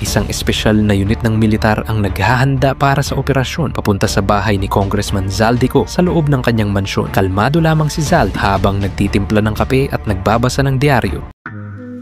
Isang espesyal na unit ng militar ang naghahanda para sa operasyon papunta sa bahay ni Congressman Zaldico sa loob ng kanyang mansyon. Kalmado lamang si Zaldi habang nagtitimpla ng kape at nagbabasa ng diaryo.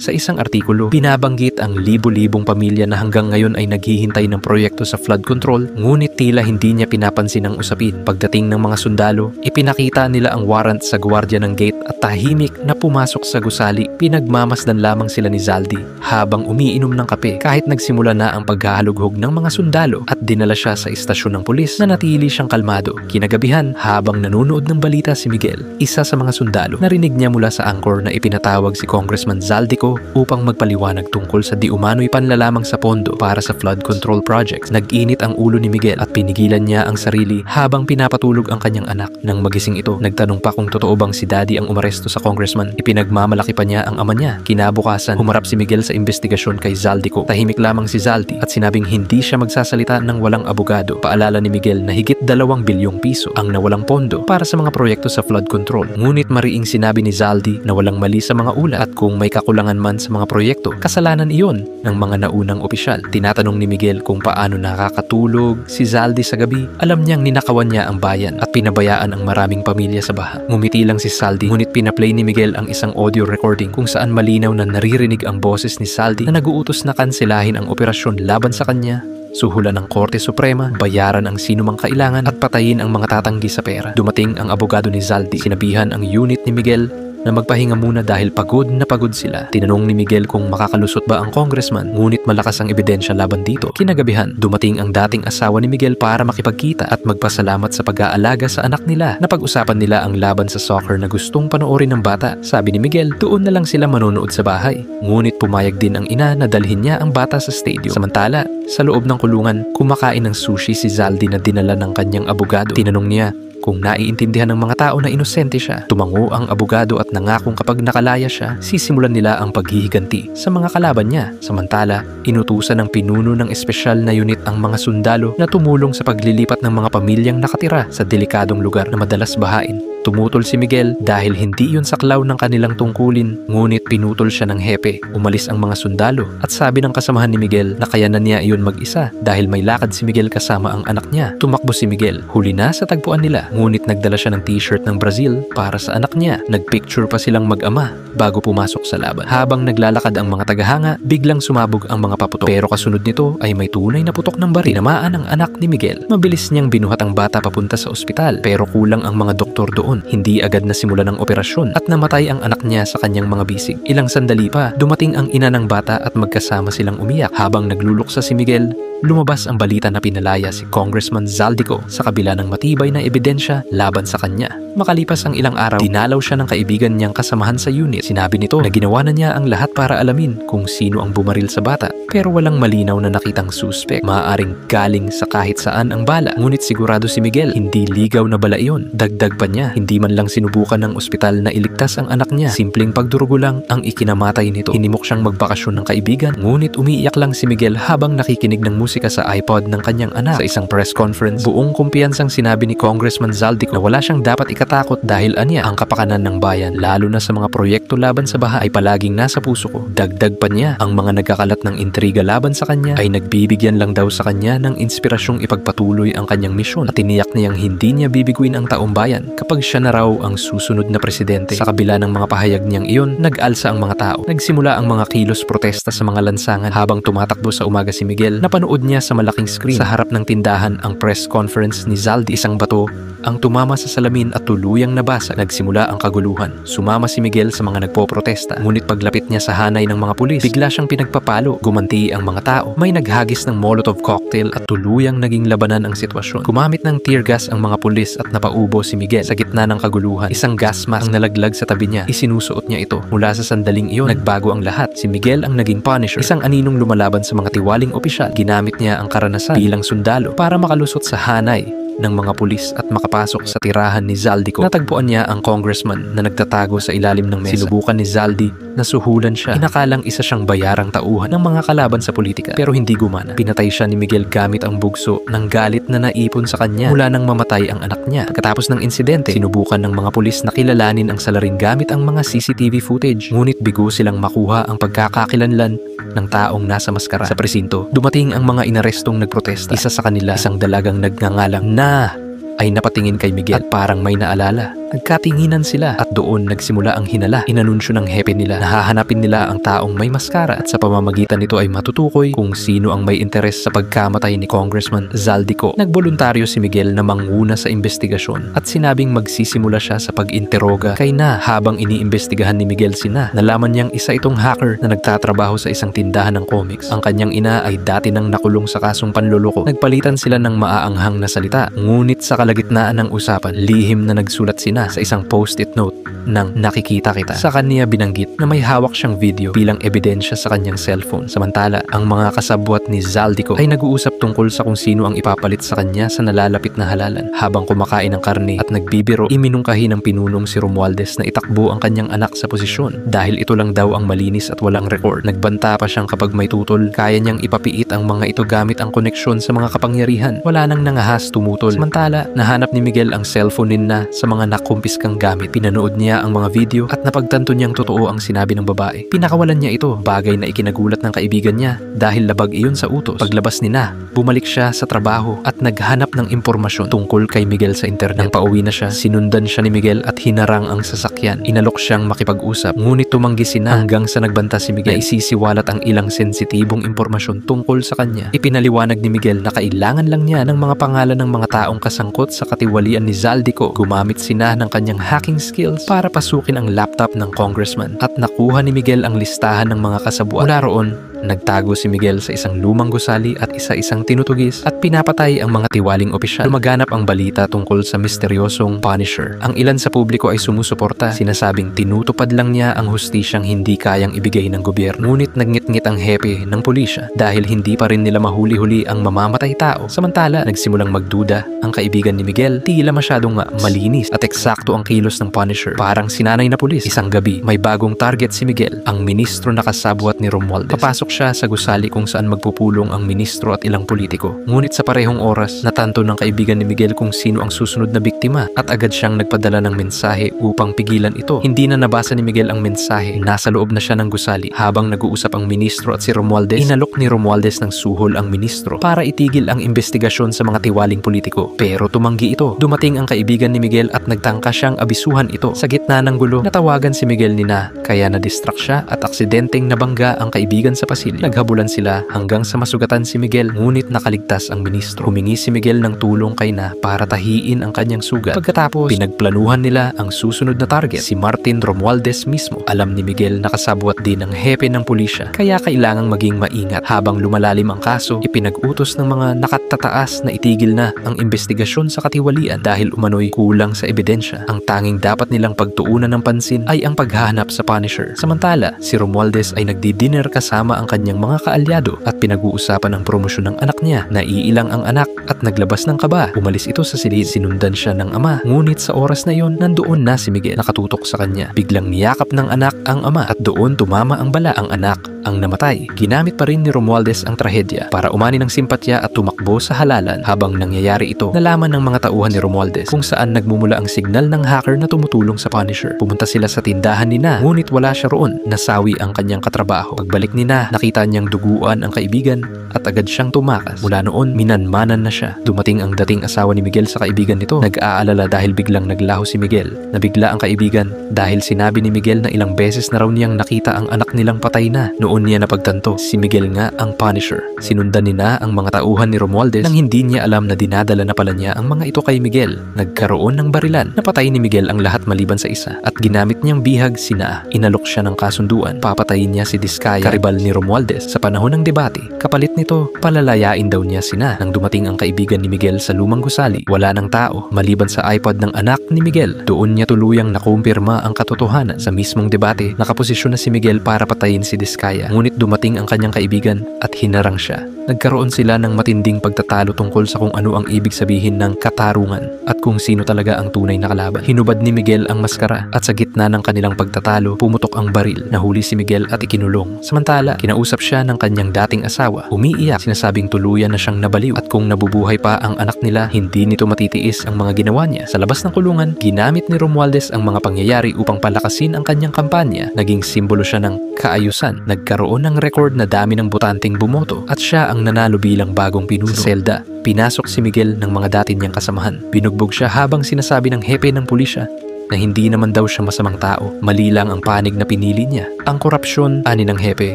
Sa isang artikulo, binabanggit ang libo-libong pamilya na hanggang ngayon ay naghihintay ng proyekto sa flood control, ngunit tila hindi niya pinapansin ang usapin. Pagdating ng mga sundalo, ipinakita nila ang warrant sa gwardiya ng gate at tahimik na pumasok sa gusali. Pinagmamasdan lamang sila ni Zaldi habang umiinom ng kape kahit nagsimula na ang paghahalughog ng mga sundalo at dinala siya sa istasyon ng pulis na natili siyang kalmado. Kinagabihan, habang nanonood ng balita si Miguel, isa sa mga sundalo, narinig niya mula sa anchor na ipinatawag si Congressman Zaldico upang magpaliwanag tungkol sa di umano'y panlalamang sa pondo para sa flood control projects. Nag-init ang ulo ni Miguel at pinigilan niya ang sarili habang pinapatulog ang kanyang anak. Nang magising ito, nagtanong pa kung totoo bang si Daddy ang umaresto sa congressman. Ipinagmamalaki pa niya ang ama niya. Kinabukasan, humarap si Miguel sa investigasyon kay Zaldico. Tahimik lamang si Zaldi at sinabing hindi siya magsasalita ng walang abogado. Paalala ni Miguel na higit 2 bilyong piso ang nawalang pondo para sa mga proyekto sa flood control. Ngunit mariing sinabi ni Zaldi na walang mali sa mga ulat at kung may kakulangan man sa mga proyekto, kasalanan iyon ng mga naunang opisyal. Tinatanong ni Miguel kung paano nakakatulog si Zaldi sa gabi. Alam niyang ninakawan niya ang bayan at pinabayaan ang maraming pamilya sa baha. Ngumiti lang si Zaldi, ngunit pinaplay ni Miguel ang isang audio recording kung saan malinaw na naririnig ang boses ni Zaldi na naguutos na kanselahin ang operasyon laban sa kanya, suhulan ng Korte Suprema, bayaran ang sinumang kailangan at patayin ang mga tatanggi sa pera. Dumating ang abogado ni Zaldi. Sinabihan ang unit ni Miguel na magpahinga muna dahil pagod na pagod sila. Tinanong ni Miguel kung makakalusot ba ang congressman, ngunit malakas ang ebidensya laban dito. Kinagabihan, dumating ang dating asawa ni Miguel para makipagkita at magpasalamat sa pag-aalaga sa anak nila. Napag-usapan nila ang laban sa soccer na gustong panoorin ng bata. Sabi ni Miguel, doon na lang sila manonood sa bahay. Ngunit pumayag din ang ina na dalhin niya ang bata sa stadium. Samantala, sa loob ng kulungan, kumakain ng sushi si Zaldi na dinala ng kanyang abogado. Tinanong niya kung naiintindihan ng mga tao na inosente siya. Tumango ang abogado at nangakong kapag nakalaya siya, sisimulan nila ang paghihiganti sa mga kalaban niya. Samantala, inutusan ng pinuno ng espesyal na unit ang mga sundalo na tumulong sa paglilipat ng mga pamilyang nakatira sa delikadong lugar na madalas bahain. Tumutol si Miguel dahil hindi yun saklaw ng kanilang tungkulin, ngunit pinutol siya ng hepe. Umalis ang mga sundalo at sabi ng kasamahan ni Miguel na kaya na niya iyon mag-isa dahil may lakad si Miguel kasama ang anak niya. Tumakbo si Miguel, huli na sa tagpuan nila, ngunit nagdala siya ng t-shirt ng Brazil para sa anak niya. Nagpicture pa silang mag-ama bago pumasok sa laban. Habang naglalakad ang mga tagahanga, biglang sumabog ang mga paputok. Pero kasunod nito ay may tunay na putok ng baril. Tinamaan ang anak ni Miguel. Mabilis niyang binuhat ang bata papunta sa ospital, pero kulang ang mga doktor doon. Hindi agad nasimula ng operasyon at namatay ang anak niya sa kanyang mga bisig. Ilang sandali pa, dumating ang ina ng bata at magkasama silang umiyak. Habang nagluluksa si Miguel, lumabas ang balita na pinalaya si Congressman Zaldico sa kabila ng matibay na ebidensya laban sa kanya. Makalipas ang ilang araw, dinalaw siya ng kaibigan niyang kasamahan sa unit. Sinabi nito na ginawa na niya ang lahat para alamin kung sino ang bumaril sa bata, pero walang malinaw na nakitang suspect. Maaaring galing sa kahit saan ang bala, ngunit sigurado si Miguel hindi ligaw na bala iyon. Dagdag pa niya, hindi man lang sinubukan ng ospital na iligtas ang anak niya. Simpleng pagdurugo lang ang ikinamatay nito. Hinimok siyang magbakasyon ng kaibigan, ngunit umiiyak lang si Miguel habang nakikinig ng musika sa iPod ng kanyang anak. Sa isang press conference, buong kumpiyansang sinabi ni Congressman Zaldico na wala siyang dapat ikatakot dahil anya ang kapakanan ng bayan, lalo na sa mga proyekto laban sa baha, ay palaging nasa puso ko. Dagdag pa niya, ang mga nagkakalat ng intriga laban sa kanya ay nagbibigyan lang daw sa kanya ng inspirasyong ipagpatuloy ang kanyang misyon, at tiniyak niyang hindi niya bibiguin ang taong bayan kapag siya na raw ang susunod na presidente. Sa kabila ng mga pahayag niyang iyon, nag-alsa ang mga tao. Nagsimula ang mga kilos protesta sa mga lansangan. Habang tumatakbo sa umaga si Miguel, napanood niya sa malaking screen sa harap ng tindahan ang press conference ni Zaldi. Isang bato ang tumama sa salamin at tuluyang nabasag. Nagsimula ang kaguluhan. Sumama si Miguel sa mga nagpoprotesta, ngunit paglapit niya sa hanay ng mga pulis, bigla siyang pinagpapalo. Gumanti ang mga tao. May naghagis ng Molotov cocktail at tuluyang naging labanan ang sitwasyon. Gumamit ng tear gas ang mga pulis at napaubo si Miguel. Sa gitna ng kaguluhan, isang gas mask ang nalaglag sa tabi niya. Isinusuot niya ito. Mula sa sandaling iyon, nagbago ang lahat. Si Miguel ang naging Punisher, isang aninong lumalaban sa mga tiwaling opisyal. Ginamit niya ang karanasan bilang sundalo para makalusot sa hanay ng mga pulis at makapasok sa tirahan ni Zaldico. Natagpuan niya ang congressman na nagtatago sa ilalim ng mesa. Sinubukan ni Zaldi na suhulan siya. Inakalang isa siyang bayarang tauhan ng mga kalaban sa politika, pero hindi gumana. Pinatay siya ni Miguel gamit ang bugso ng galit na naipon sa kanya mula nang mamatay ang anak niya. Pagkatapos ng insidente, sinubukan ng mga pulis na kilalanin ang salarin gamit ang mga CCTV footage, ngunit bigo silang makuha ang pagkakakilanlan ng taong nasa maskara. Sa presinto, dumating ang mga inarestong nagprotesta. Isa sa kanila, isang dalagang nagngangalang na ay napatingin kay Miguel at parang may naalala. Nagkatinginan sila at doon nagsimula ang hinala. Inanunsyo ng hepe nila na hahanapin nila ang taong may maskara at sa pamamagitan nito ay matutukoy kung sino ang may interes sa pagkamatay ni Congressman Zaldico. Nagboluntaryo si Miguel na manguna sa investigasyon at sinabing magsisimula siya sa pag-interoga kay Na. Habang iniimbestigahan ni Miguel si Na, nalaman niyang isa itong hacker na nagtatrabaho sa isang tindahan ng comics. Ang kanyang ina ay dati nang nakulong sa kasong panloloko. Nagpalitan sila ng maaanghang na salita, ngunit sa kalagitnaan ng usapan, lihim na nagsulat si Na sa isang post-it note ng nakikita kita. Sa kanya binanggit na may hawak siyang video bilang ebidensya sa kanyang cellphone. Samantala, ang mga kasabwat ni Zaldico ay nag-uusap tungkol sa kung sino ang ipapalit sa kanya sa nalalapit na halalan. Habang kumakain ng karne at nagbibiro, iminungkahi ng pinunong si Romualdez na itakbo ang kanyang anak sa posisyon dahil ito lang daw ang malinis at walang record. Nagbanta pa siyang kapag may tutol, kaya niyang ipapiit ang mga ito gamit ang koneksyon sa mga kapangyarihan. Wala nang nangahas tumutol. Samantala, nahanap ni Miguel ang cellphone ni Na sa mga kumpisgang gamit. Pinanood niya ang mga video at napagtanto niyang totoo ang sinabi ng babae. Pinakawalan niya ito, bagay na ikinagulat ng kaibigan niya dahil labag iyon sa utos. Paglabas ni Na, bumalik siya sa trabaho at naghanap ng impormasyon tungkol kay Miguel sa internet. Nang pauwi na siya, sinundan siya ni Miguel at hinarang ang sasakyan. Inalok siyang makipag-usap, ngunit tumanggi si Na hanggang sa nagbanta si Miguel na isisiwalat ang ilang sensitibong impormasyon tungkol sa kanya. Ipinaliwanag ni Miguel na kailangan lang niya ng mga pangalan ng mga taong kasangkot sa katiwalian ni Zaldico. Gumamit si Na ng kanyang hacking skills para pasukin ang laptop ng congressman at nakuha ni Miguel ang listahan ng mga kasabwat. Mula roon, nagtago si Miguel sa isang lumang gusali at isa-isang tinutugis at pinapatay ang mga tiwaling opisyal. Lumaganap ang balita tungkol sa misteryosong Punisher. Ang ilan sa publiko ay sumusuporta, sinasabing tinutupad lang niya ang hustisyang hindi kayang ibigay ng gobyerno. Ngunit nagngit-ngit ang hepe ng pulisya dahil hindi pa rin nila mahuli-huli ang mamamatay tao. Samantala, nagsimulang magduda ang kaibigan ni Miguel. Tila masyadong malinis at eksakto ang kilos ng Punisher. Parang sinanay na pulis. Isang gabi, may bagong target si Miguel, ang ministro na kasabwat ni Romualdez. Papasok siya sa gusali kung saan magpupulong ang ministro at ilang politiko. Ngunit sa parehong oras, natanto ng kaibigan ni Miguel kung sino ang susunod na biktima at agad siyang nagpadala ng mensahe upang pigilan ito. Hindi na nabasa ni Miguel ang mensahe. Nasa loob na siya ng gusali. Habang nag-uusap ang ministro at si Romualdez, inalok ni Romualdez ng suhol ang ministro para itigil ang investigasyon sa mga tiwaling politiko. Pero tumanggi ito. Dumating ang kaibigan ni Miguel at nagtangka siyang abisuhan ito. Sa gitna ng gulo, natawagan si Miguel ni Na, kaya na-distract siya at aksidenteng nabangga ang kaibigan sa pasilyo. Naghabulan sila hanggang sa masugatan si Miguel, ngunit nakaligtas ang ministro. Humingi si Miguel ng tulong kay Na para tahiin ang kanyang sugat. Pagkatapos, pinagplanuhan nila ang susunod na target, si Martin Romualdez mismo. Alam ni Miguel na kasabwat din ang hepe ng pulisya, kaya kailangang maging maingat. Habang lumalalim ang kaso, ipinag-utos ng mga nakatataas na itigil na ang investigasyon sa katiwalian dahil umano'y kulang sa ebidensya. Ang tanging dapat nilang pagtuunan ng pansin ay ang paghahanap sa Punisher. Samantala, si Romualdez ay nagdi-dinner kasama ang kanyang mga kaalyado at pinag-uusapan ang promosyon ng anak niya. Naiilang ang anak at naglabas ng kaba. Umalis ito sa silid. Sinundan siya ng ama. Ngunit sa oras na yon, nandoon na si Miguel, nakatutok sa kanya. Biglang niyakap ng anak ang ama at doon tumama ang bala. Ang anak ang namatay. Ginamit pa rin ni Romualdez ang trahedya para umani ng simpatya at tumakbo sa halalan. Habang nangyayari ito, nalaman ng mga tauhan ni Romualdez kung saan nagmumula ang signal ng hacker na tumutulong sa Punisher. Pumunta sila sa tindahan ni Na, ngunit wala siya roon. Nasawi ang kanyang katrabaho. Pagbalik ni Na, nakita niyang duguan ang kaibigan at agad siyang tumakas. Mula noon, minanmanan na siya. Dumating ang dating asawa ni Miguel sa kaibigan nito. Nag-aalala dahil biglang naglaho si Miguel. Nabigla ang kaibigan dahil sinabi ni Miguel na ilang beses na raw niyang nakita ang anak nilang patay na. Noon niya napagtanto, si Miguel nga ang Punisher. Sinundan ni Na ang mga tauhan ni Romualdez nang hindi niya alam na dinadala na pala niya ang mga ito kay Miguel. Nagkaroon ng barilan. Napatay ni Miguel ang lahat maliban sa isa at ginamit niyang bihag si Na. Inalok siya ng kasunduan. Papatayin niya si Diskaya, karibal ni Romualdez, sa panahon ng debate. Kapalit nito, palalayain daw niya si Na. Nang dumating ang kaibigan ni Miguel sa lumang gusali, wala ng tao maliban sa iPod ng anak ni Miguel. Doon niya tuluyang nakumpirma ang katotohanan. Sa mismong debate, nakaposisyon na si Miguel para patayin si Diskaya. Ngunit dumating ang kanyang kaibigan at hinarang siya. Nagkaroon sila ng matinding pagtatalo tungkol sa kung ano ang ibig sabihin ng katarungan at kung sino talaga ang tunay na kalaban. Hinubad ni Miguel ang maskara at sa gitna ng kanilang pagtatalo, pumutok ang baril. Nahuli si Miguel at ikinulong. Samantala, kinausap siya ng kanyang dating asawa. Umiiyak, sinasabing tuluyan na siyang nabaliw at kung nabubuhay pa ang anak nila, hindi nito matitiis ang mga ginawa niya. Sa labas ng kulungan, ginamit ni Romualdez ang mga pangyayari upang palakasin ang kanyang kampanya. Naging simbolo siya ng kaayusan. Nagkaroon ng record na dami ng botanteng bumoto at siya ang nanalo bilang bagong pinuno. Sa selda, pinasok si Miguel ng mga dati niyang kasamahan. Binugbog siya habang sinasabi ng hepe ng pulisya na hindi naman daw siya masamang tao. Mali lang ang panig na pinili niya. Ang korupsyon, ani ng hepe,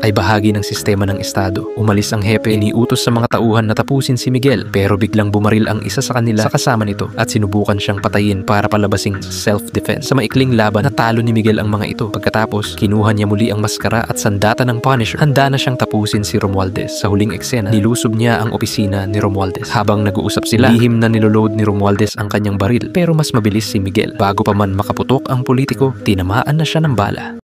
ay bahagi ng sistema ng estado. Umalis ang hepe, iniutos sa mga tauhan na tapusin si Miguel, pero biglang bumaril ang isa sa kanila sa kasama nito at sinubukan siyang patayin para palabasing self-defense. Sa maikling laban, natalo ni Miguel ang mga ito. Pagkatapos, kinuha niya muli ang maskara at sandata ng Punisher. Handa na siyang tapusin si Romualdez. Sa huling eksena, nilusob niya ang opisina ni Romualdez. Habang nag-uusap sila, lihim na niloload ni Romualdez ang kanyang baril, pero mas mabilis si Miguel. Bago pa man makaputok ang politiko, tinamaan na siya ng bala.